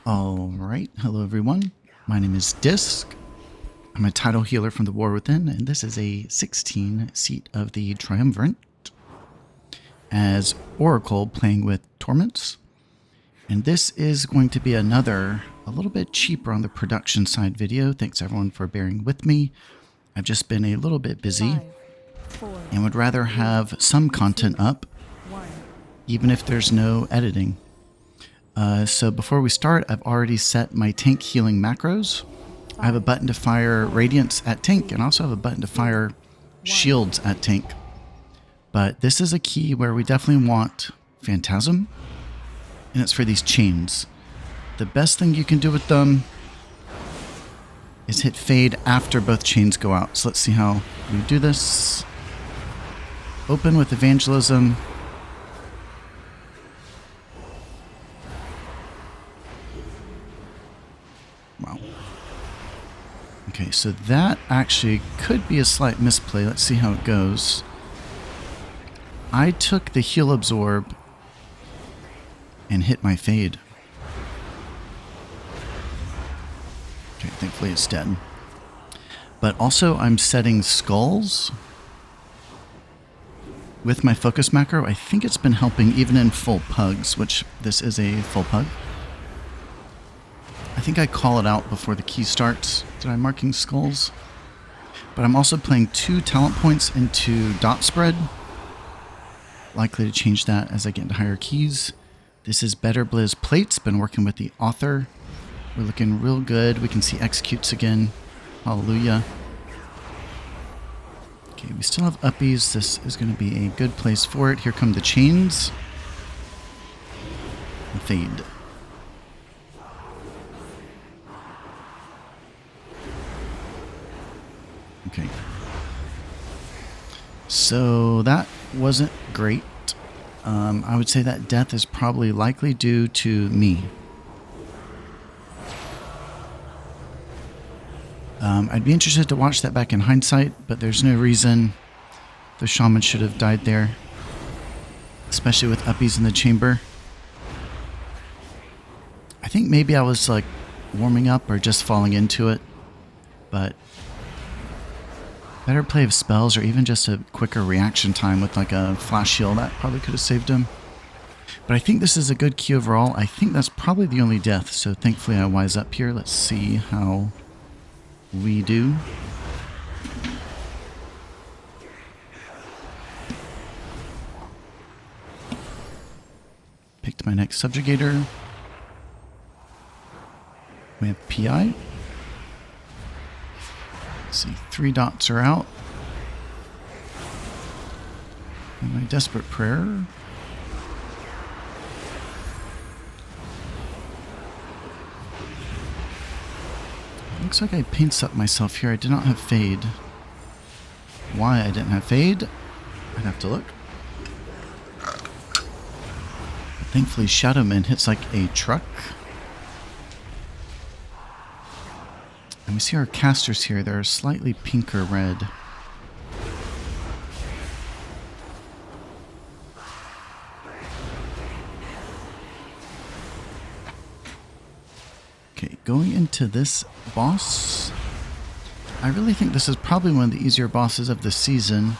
Alright, hello everyone. My name is Disc. I'm a title healer from the War Within, and this is a 16 seat of the Triumvirate as Oracle playing with Torments. And this is going to be another, a little bit cheaper on the production side video. Thanks everyone for bearing with me. I've just been a little bit busy and would rather have some content up, even if there's no editing. So before we start, I've already set my tank healing macros. I have a button to fire Radiance at tank, and also have a button to fire shields at tank. But this is a key where we definitely want Phantasm, and it's for these chains. The best thing you can do with them is hit fade after both chains go out. So let's see how we do this. Open with Evangelism. Wow. Okay, so that actually could be a slight misplay. Let's see how it goes. I took the heal absorb and hit my fade. Okay, thankfully it's dead. But also I'm setting skulls with my focus macro. I think it's been helping even in full pugs, which this is a full pug. I think I call it out before the key starts. Did I marking skulls? But I'm also playing 2 talent points into dot spread. Likely to change that as I get into higher keys. This is Better Blizz Plates. Been working with the author. We're looking real good. We can see executes again. Hallelujah. Okay, we still have uppies. This is going to be a good place for it. Here come the chains. And fade. Okay. So that wasn't great. I would say that death is probably likely due to me. I'd be interested to watch that back in hindsight, but there's no reason the shaman should have died there. Especially with uppies in the chamber. I think maybe I was like warming up or just falling into it. But better play of spells, or even just a quicker reaction time with like a flash shield, that probably could have saved him. But I think this is a good key overall. I think that's probably the only death, so thankfully I wise up here. Let's see how we do. Picked my next subjugator. We have PI. Let's see, 3 dots are out. And my desperate prayer. Looks like I paints up myself here. I did not have fade. Why I didn't have fade, I'd have to look. But thankfully Shadowman hits like a truck. And we see our casters here. They're slightly pinker red. Okay, going into this boss, I really think this is probably one of the easier bosses of the season.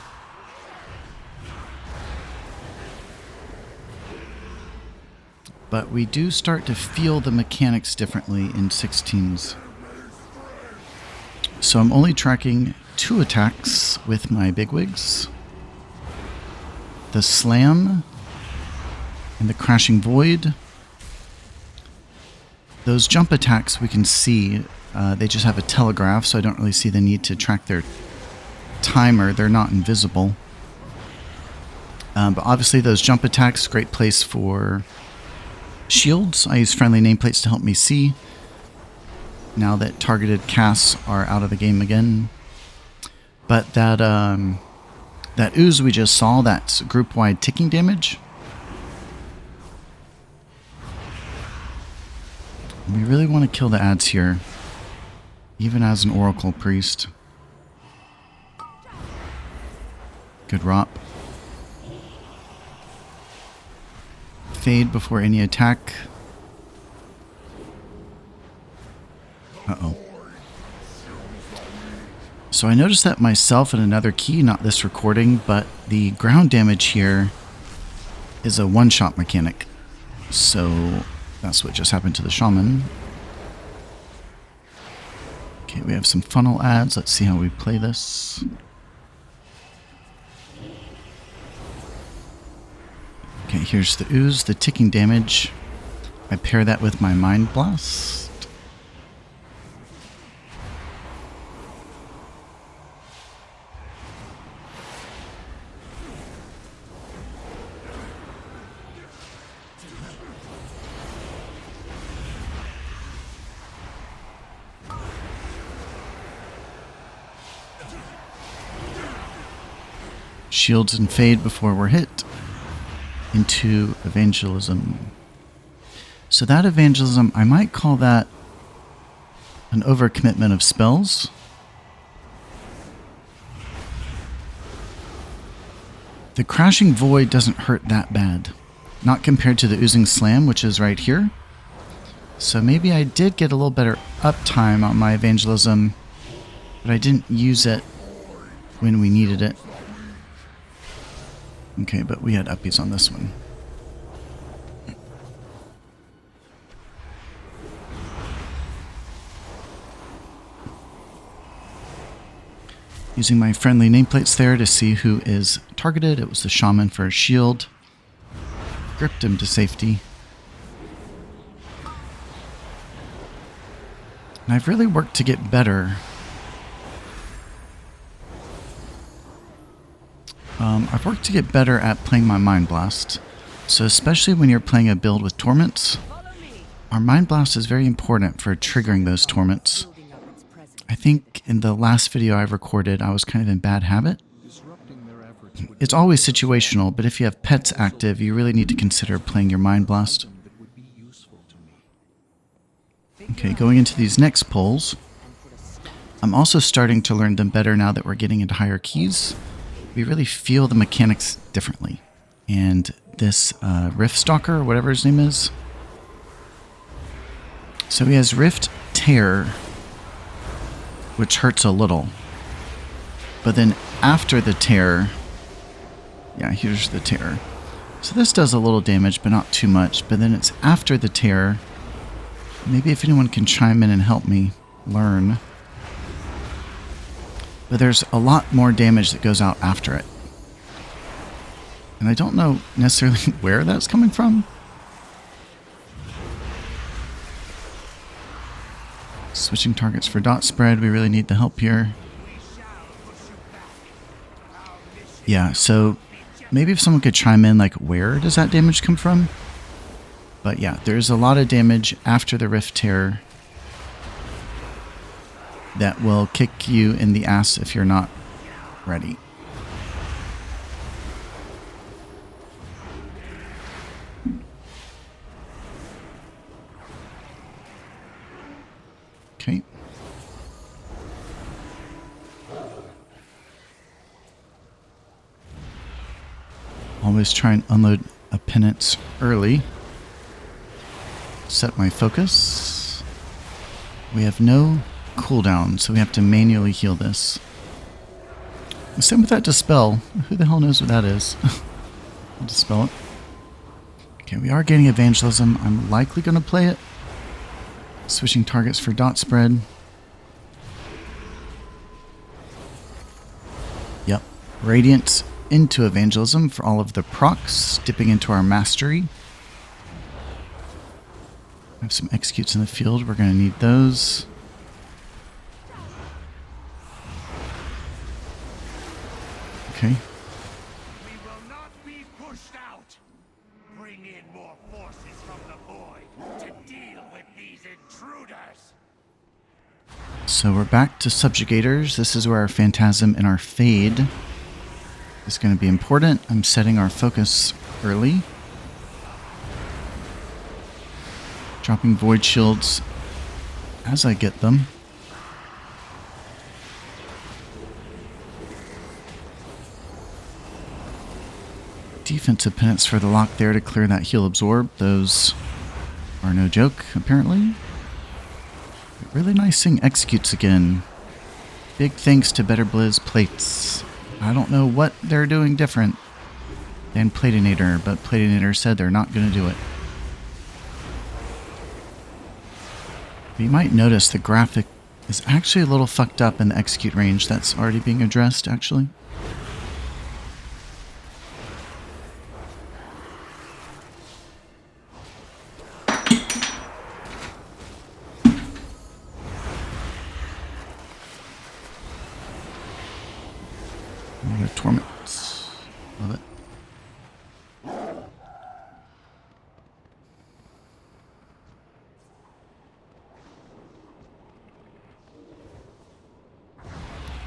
But we do start to feel the mechanics differently in 16s. So I'm only tracking 2 attacks with my bigwigs. The Slam and the Crashing Void. Those jump attacks we can see, they just have a telegraph, so I don't really see the need to track their timer. They're not invisible. But obviously those jump attacks, great place for shields. I use friendly nameplates to help me see. Now that targeted casts are out of the game again. But that that ooze we just saw, that's group-wide ticking damage. We really want to kill the adds here, even as an Oracle Priest. Good ROP. Fade before any attack. Uh-oh. So I noticed that myself in another key, not this recording, but the ground damage here is a one-shot mechanic. So that's what just happened to the shaman. Okay, we have some funnel adds. Let's see how we play this. Okay, here's the ooze, the ticking damage. I pair that with my mind blast. Shields and fade before we're hit into evangelism. So that evangelism, I might call that an overcommitment of spells. The crashing void doesn't hurt that bad. Not compared to the oozing slam, which is right here. So maybe I did get a little better uptime on my evangelism, but I didn't use it when we needed it. Okay, but we had uppies on this one. Using my friendly nameplates there to see who is targeted. It was the shaman for a shield. Gripped him to safety. And I've really worked to get better. I've worked to get better at playing my Mind Blast. So especially when you're playing a build with Torments, our Mind Blast is very important for triggering those Torments. I think in the last video I recorded, I was kind of in bad habit. It's always situational, but if you have pets active, you really need to consider playing your Mind Blast. Okay, going into these next pulls, I'm also starting to learn them better now that we're getting into higher keys. We really feel the mechanics differently. And this Rift Stalker, or whatever his name is. So he has Rift Tear, which hurts a little. But then after the tear, yeah, here's the tear. So this does a little damage, but not too much. But then it's after the tear. Maybe if anyone can chime in and help me learn. But there's a lot more damage that goes out after it. And I don't know necessarily where that's coming from. Switching targets for dot spread. We really need the help here. Yeah, so maybe if someone could chime in, like, where does that damage come from? But yeah, there's a lot of damage after the Rift Tear that will kick you in the ass if you're not ready. Okay. Always try and unload a penance early. Set my focus. We have no cooldown, so we have to manually heal this. Same with that Dispel. Who the hell knows what that is? I'll Dispel it. Okay, we are getting Evangelism. I'm likely going to play it. Switching targets for dot spread. Yep. Radiance into Evangelism for all of the procs, dipping into our mastery. I have some executes in the field. We're going to need those. Okay. We will not be pushed out. Bring in more forces from the void to deal with these intruders. So we're back to Subjugators. This is where our Phantasm and our Fade is going to be important. I'm setting our focus early. Dropping Void Shields as I get them. Defensive penance for the lock there to clear that heal absorb. Those are no joke, apparently. Really nice seeing executes again. Big thanks to Better Blizz plates. I don't know what they're doing different than Platinator, but Platinator said they're not going to do it. You might notice the graphic is actually a little fucked up in the execute range. That's already being addressed, actually. Another torment. Love it.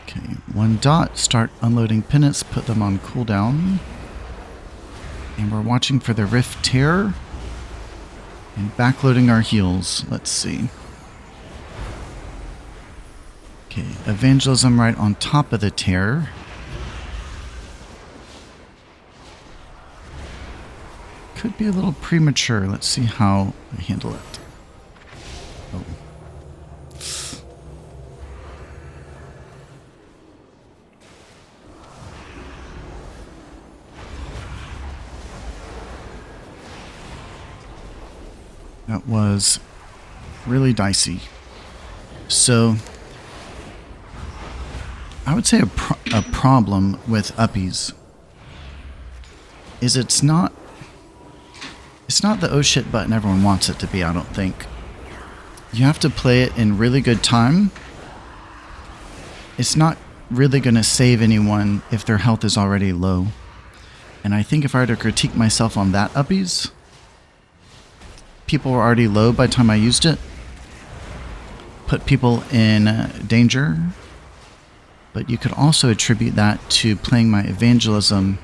Okay, 1 dot, start unloading penance, put them on cooldown. And we're watching for the Rift Tear and backloading our heals. Let's see. Okay, Evangelism right on top of the Tear. Could be a little premature. Let's see how I handle it. Oh. That was really dicey. So, I would say a problem with uppies is it's not the oh shit button everyone wants it to be, I don't think. You have to play it in really good time. It's not really going to save anyone if their health is already low. And I think if I were to critique myself on that uppies, people were already low by the time I used it. Put people in danger. But you could also attribute that to playing my evangelism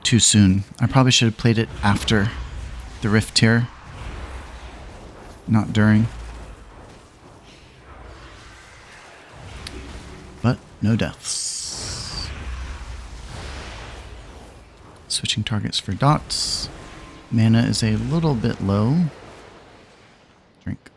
too soon. I probably should have played it after the Rift Tear, not during. But no deaths. Switching targets for dots. Mana is a little bit low. Drink.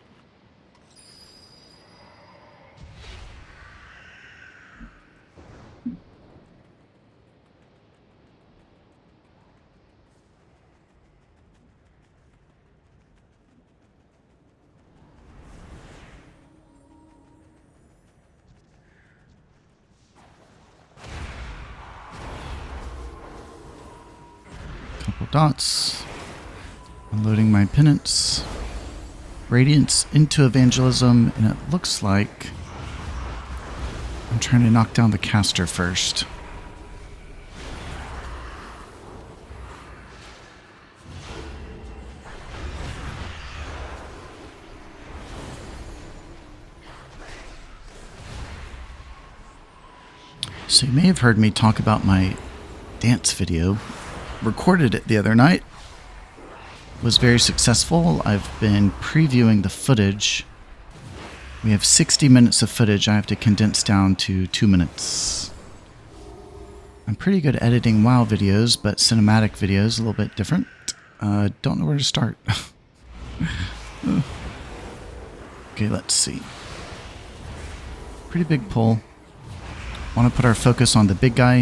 Couple dots. Unloading my penance. Radiance into evangelism, and it looks like I'm trying to knock down the caster first. So you may have heard me talk about my dance video. Recorded it the other night. Was very successful. I've been previewing the footage. We have 60 minutes of footage I have to condense down to 2 minutes. I'm pretty good at editing WoW videos, but cinematic videos a little bit different. Don't know where to start. Okay, let's see. Pretty big pull. Want to put our focus on the big guy.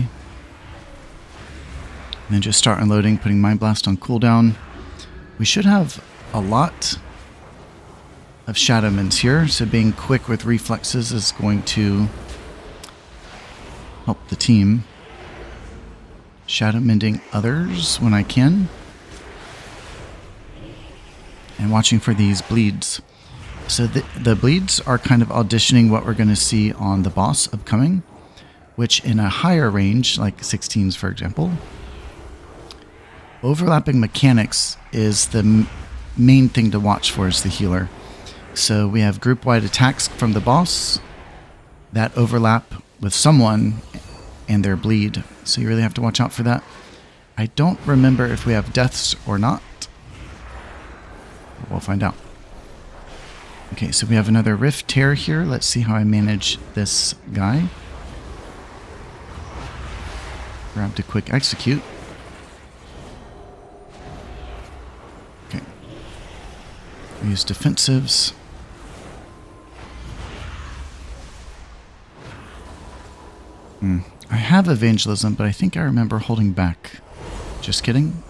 And then just start unloading, putting Mind Blast on cooldown. We should have a lot of Shadowmans here, so being quick with reflexes is going to help the team. Shadowmending others when I can. And watching for these bleeds. So the bleeds are kind of auditioning what we're going to see on the boss upcoming, which in a higher range, like 16s for example, overlapping mechanics is the main thing to watch for as the healer. So we have group-wide attacks from the boss that overlap with someone and their bleed. So you really have to watch out for that. I don't remember if we have deaths or not. We'll find out. Okay, so we have another Rift Tear here. Let's see how I manage this guy. Grab to quick execute. Okay. We use defensives. have evangelism, but I think I remember holding back. Just kidding.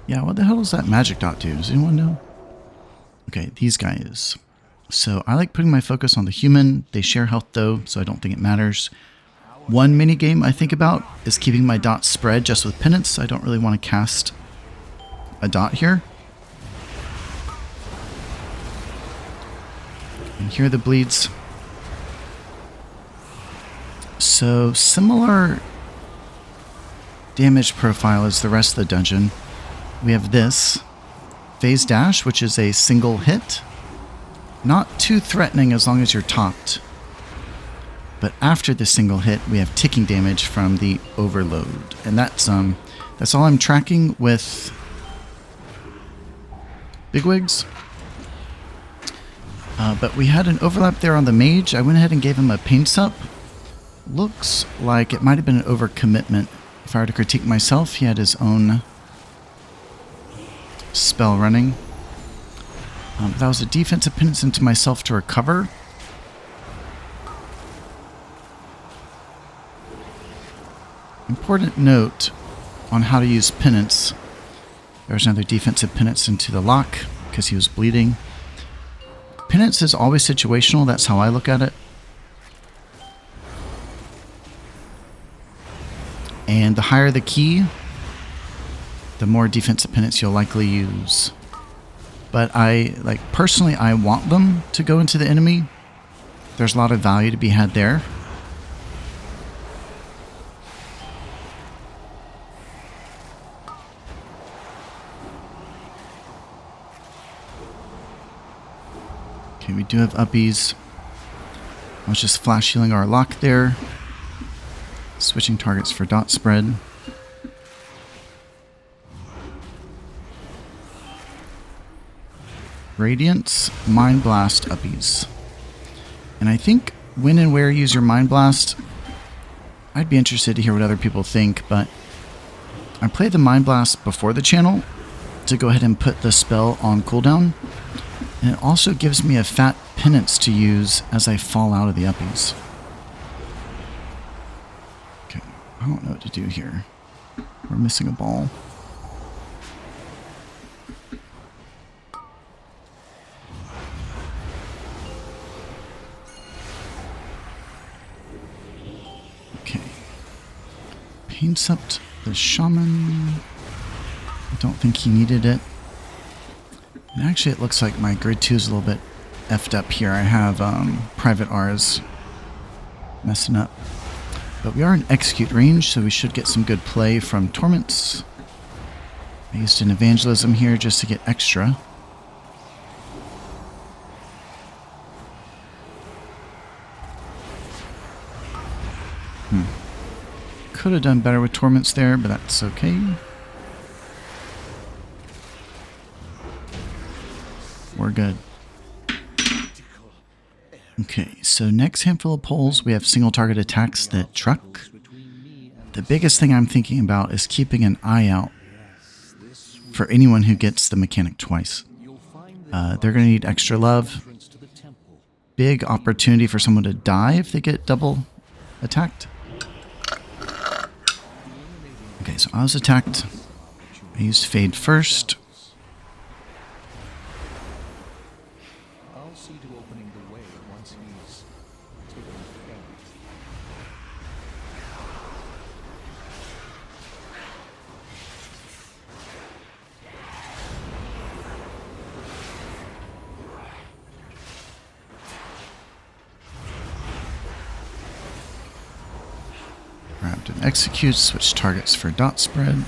Yeah, what the hell does that magic dot do? Does anyone know? Okay, these guys. So I like putting my focus on the human. They share health though, so I don't think it matters. One mini game I think about is keeping my dots spread just with penance. I don't really want to cast a dot here. And here are the bleeds. So similar damage profile as the rest of the dungeon. We have this phase dash, which is a single hit. Not too threatening as long as you're topped. But after the single hit, we have ticking damage from the overload. And that's all I'm tracking with bigwigs. But we had an overlap there on the mage. I went ahead and gave him a pain sup. Looks like it might have been an overcommitment. If I were to critique myself, he had his own spell running. That was a defensive penance into myself to recover. Important note on how to use penance. There was another defensive penance into the lock because he was bleeding. Penance is always situational. That's how I look at it. And the higher the key, the more defensive penance you'll likely use. But personally, I want them to go into the enemy. There's a lot of value to be had there. Okay, we do have uppies. I was just flash healing our lock there. Switching targets for dot spread. Radiance, Mind Blast, uppies. And I think when and where use your Mind Blast, I'd be interested to hear what other people think, but I play the Mind Blast before the channel to go ahead and put the spell on cooldown. And it also gives me a fat penance to use as I fall out of the uppies. Okay, I don't know what to do here. We're missing a ball. Paints up the shaman. I don't think he needed it. And actually it looks like my grid 2 is a little bit effed up here. I have private R's messing up. But we are in execute range, so we should get some good play from torments. I used an evangelism here just to get extra. Could have done better with torments there, but that's okay. We're good. Okay, so next handful of polls, we have single target attacks that truck. The biggest thing I'm thinking about is keeping an eye out for anyone who gets the mechanic twice. They're going to need extra love. Big opportunity for someone to die if they get double attacked. Okay, so I was attacked. I used Fade first. I'll see to opening the way once he's taken care. Grabbed and execute, switch targets for dot spread.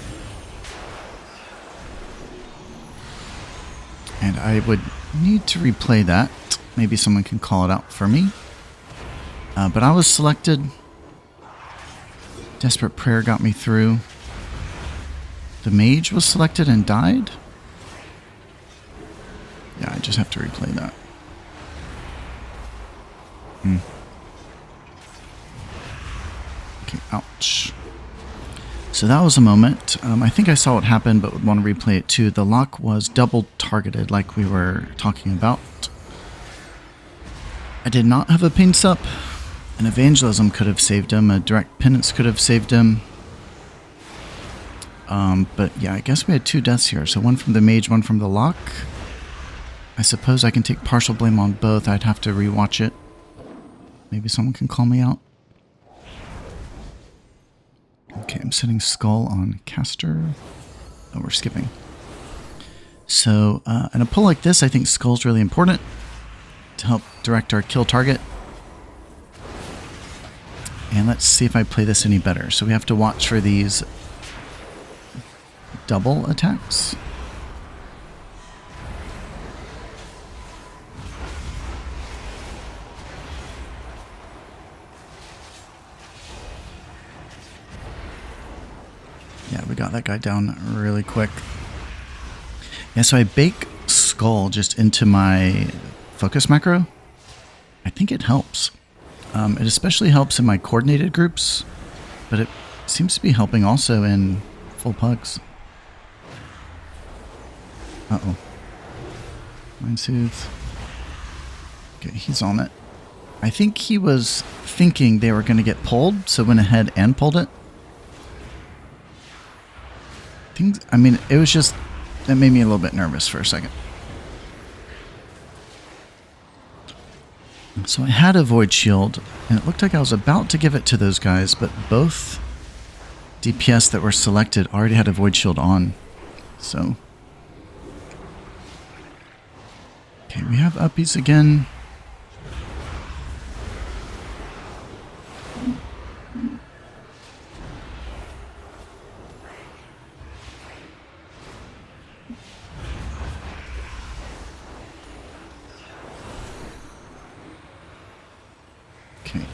And I would need to replay that. Maybe someone can call it out for me. But I was selected. Desperate Prayer got me through. The mage was selected and died. Yeah, I just have to replay that. Okay, ouch. So that was a moment. I think I saw what happened, but would want to replay it too. The lock was double targeted like we were talking about. I did not have a pinch up. An evangelism could have saved him. A direct penance could have saved him. But yeah, I guess we had 2 deaths here. So one from the mage, one from the lock. I suppose I can take partial blame on both. I'd have to rewatch it. Maybe someone can call me out. Okay, I'm setting Skull on caster. Oh, we're skipping. So, in a pull like this, I think Skull's really important to help direct our kill target. And let's see if I play this any better. So we have to watch for these double attacks. Yeah, we got that guy down really quick. Yeah, so I bake Skull just into my focus macro. I think it helps. It especially helps in my coordinated groups, but it seems to be helping also in full pugs. Uh-oh. Mind Soothe. Okay, he's on it. I think he was thinking they were going to get pulled, so went ahead and pulled it. I mean, it was just, that made me a little bit nervous for a second. So I had a Void Shield, and it looked like I was about to give it to those guys, but both DPS that were selected already had a Void Shield on. So. Okay, we have uppies again. Okay.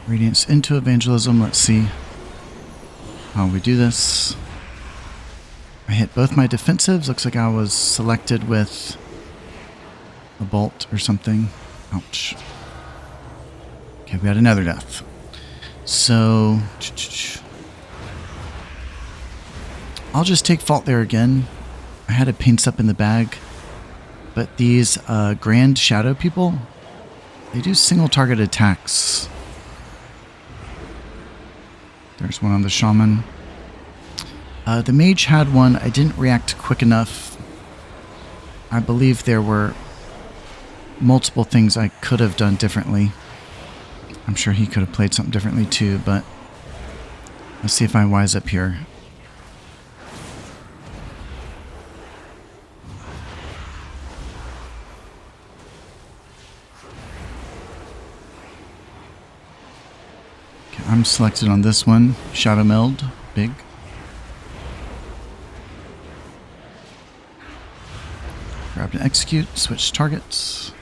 Radiance into evangelism. Let's see how we do this. I hit both my defensives. Looks like I was selected with a bolt or something. Ouch. Okay, we had another death. So I'll just take fault there again. I had a paints up in the bag, but these Grand Shadow people, they do single target attacks. There's one on the Shaman. The Mage had one. I didn't react quick enough. I believe there were multiple things I could have done differently. I'm sure he could have played something differently too, but let's see if I wise up here. I'm selected on this one. Shadow Meld. Big. Grab and execute. Switch targets.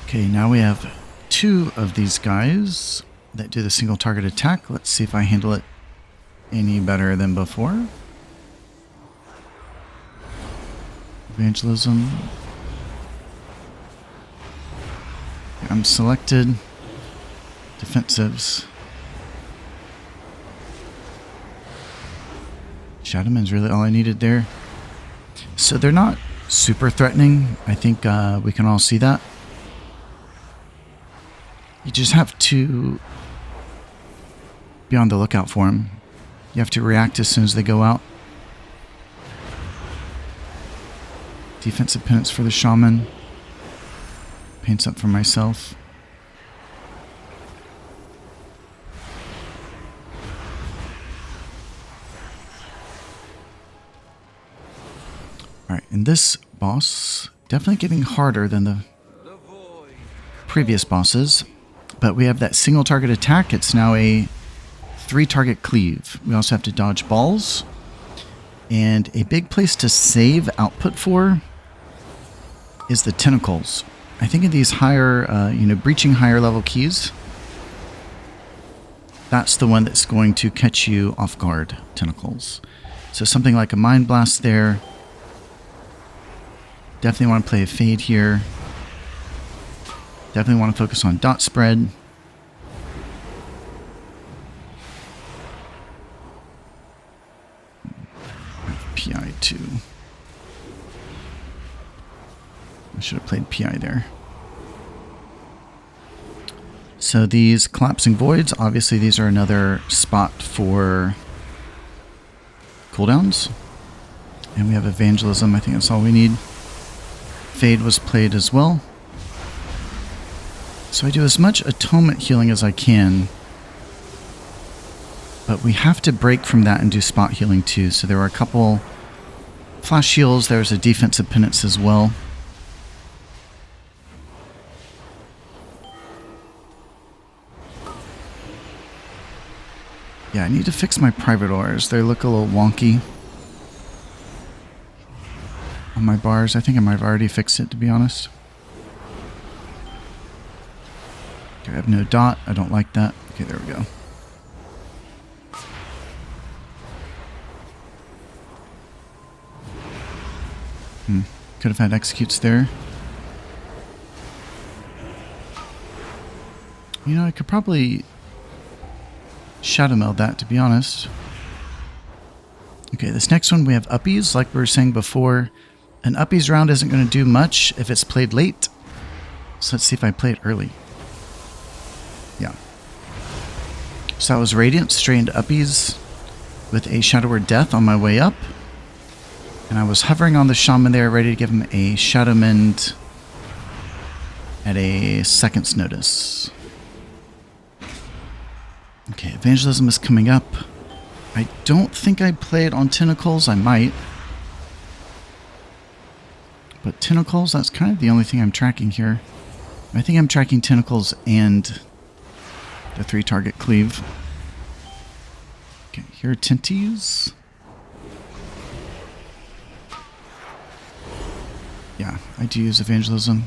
Okay, now we have 2 of these guys that do the single target attack. Let's see if I handle it any better than before. Evangelism. I'm selected. Defensives. Shadowman's really all I needed there. So they're not super threatening. I think we can all see that. You just have to be on the lookout for them. You have to react as soon as they go out. Defensive penance for the Shaman. Paints up for myself. Alright, and this boss, definitely getting harder than the previous bosses. But we have that single target attack. It's now a 3 target cleave. We also have to dodge balls. And a big place to save output for is the tentacles. I think in these higher, breaching higher level keys, that's the one that's going to catch you off guard, Tentacles. So something like a Mind Blast there. Definitely want to play a Fade here. Definitely want to focus on dot spread. PI 2. I should have played PI there. So these Collapsing Voids, obviously these are another spot for cooldowns. And we have Evangelism, I think that's all we need. Fade was played as well. So I do as much atonement healing as I can. But we have to break from that and do spot healing too. So there were a couple flash shields, there's a defensive penance as well. Yeah, I need to fix my private ores. They look a little wonky on my bars. I think I might have already fixed it, to be honest. Okay, I have no dot. I don't like that. Okay, there we go. Could have had executes there. You know, I could probably shadow meld that, to be honest. Okay, this next one we have uppies, like we were saying before. An uppies round isn't going to do much if it's played late. So let's see if I play it early. Yeah. So that was Radiant, straight into uppies with a Shadow Word Death on my way up. And I was hovering on the Shaman there, ready to give him a Shadow Mend at a second's notice. Okay, Evangelism is coming up. I don't think I played on Tentacles. I might. But Tentacles, that's kind of the only thing I'm tracking here. I think I'm tracking Tentacles and the 3-target cleave. Okay, here are Tenties. Yeah, I do use Evangelism.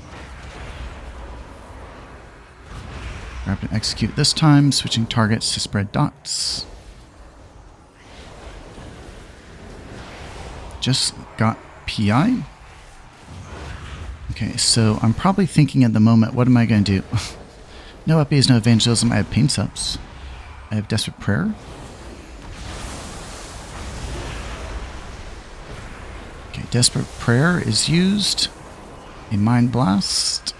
Grab and execute this time, switching targets to spread dots. Just got PI. Okay, so I'm probably thinking at the moment, what am I going to do? No uppies, no Evangelism. I have Pain Subs. I have Desperate Prayer. Okay, Desperate Prayer is used. A Mind Blast.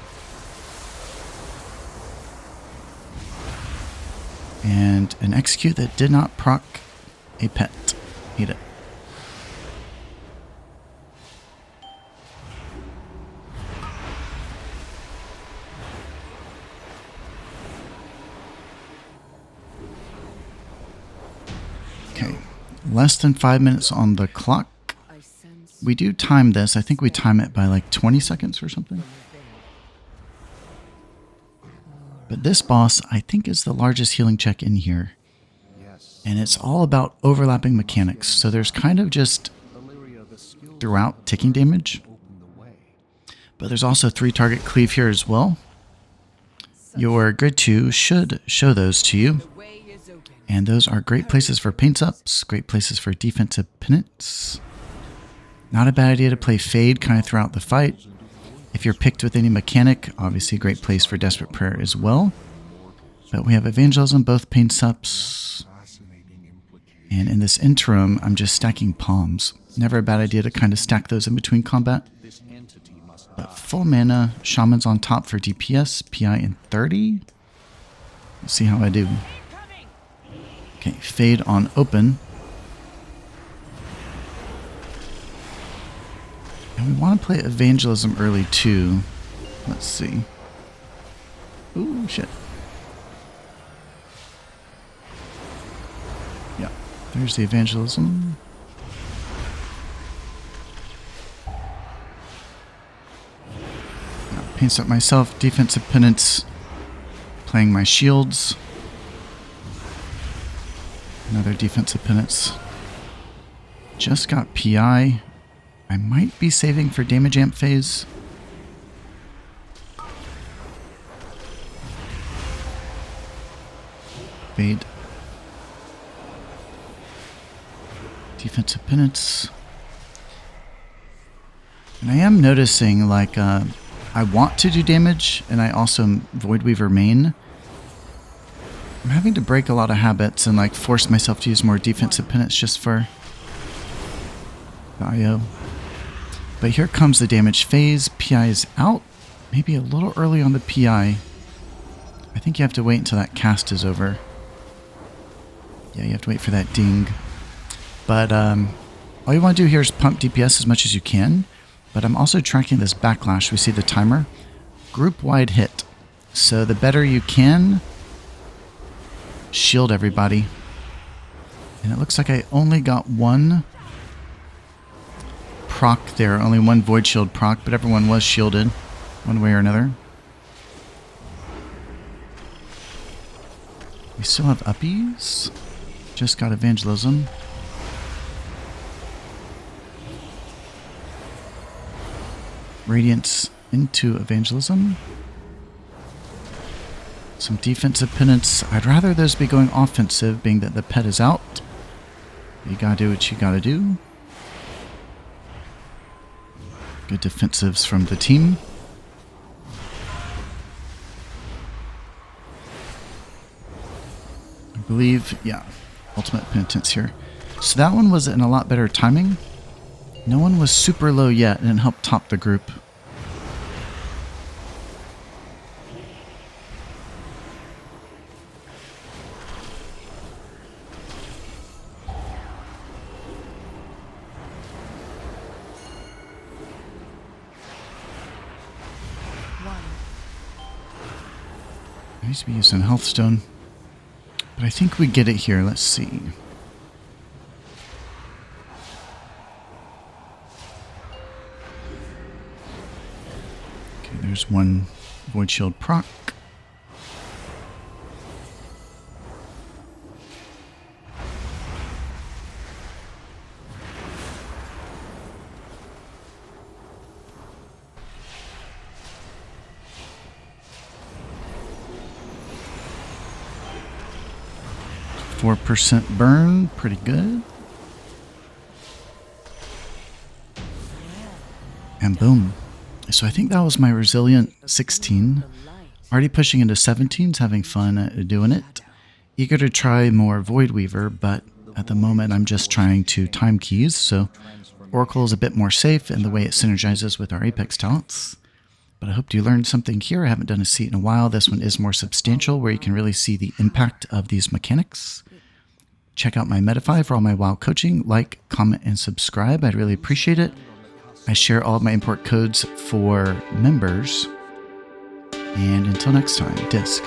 And an execute that did not proc a pet. Eat it. Okay, less than 5 minutes on the clock. We do time this. I think we time it by like 20 seconds or something. But this boss, I think, is the largest healing check in here. And it's all about overlapping mechanics. So there's kind of just throughout ticking damage. But there's also 3-target cleave here as well. Your grid 2 should show those to you. And those are great places for paint ups, great places for defensive penance. Not a bad idea to play Fade kind of throughout the fight. If you're picked with any mechanic, obviously a great place for Desperate Prayer as well. But we have Evangelism, both paint ups. And in this interim, I'm just stacking palms. Never a bad idea to kind of stack those in between combat. But full mana, Shaman's on top for DPS, PI in 30. Let's see how I do. Okay, Fade on open. And we want to play Evangelism early too. Let's see. Ooh, shit. Yeah, there's the Evangelism. Now, paints up myself, defensive penance, playing my shields. Another defensive penance. Just got PI. I might be saving for damage amp phase. Evade. Defensive penance. And I am noticing, like, I want to do damage, and I also am Voidweaver main. I'm having to break a lot of habits and, like, force myself to use more defensive penance just for the IO. But here comes the damage phase. PI is out. Maybe a little early on the PI. I think you have to wait until that cast is over. Yeah, you have to wait for that ding. But all you want to do here is pump DPS as much as you can. But I'm also tracking this backlash. We see the timer. Group-wide hit. So the better you can, shield everybody. And it looks like I only got one proc there. Only one void shield proc, but everyone was shielded one way or another. We still have uppies. Just got evangelism. Radiance into evangelism. Some defensive penance. I'd rather those be going offensive, being that the pet is out. You gotta do what you gotta do. Good defensives from the team. I believe, yeah, ultimate penitence here. So that one was in a lot better timing. No one was super low yet, and it helped top the group. I used to be using Healthstone, but I think we get it here. Let's see. There's one Void Shield proc. %4 burn, pretty good. And boom. So I think that was my resilient 16. Already pushing into 17s, having fun doing it. Eager to try more Voidweaver, but at the moment I'm just trying to time keys, so Oracle is a bit more safe in the way it synergizes with our Apex talents. But I hope you learned something here. I haven't done a seat in a while. This one is more substantial, where you can really see the impact of these mechanics. Check out my Medify for all my WoW coaching. Like, comment, and subscribe. I'd really appreciate it. I share all of my import codes for members. And until next time, Disc.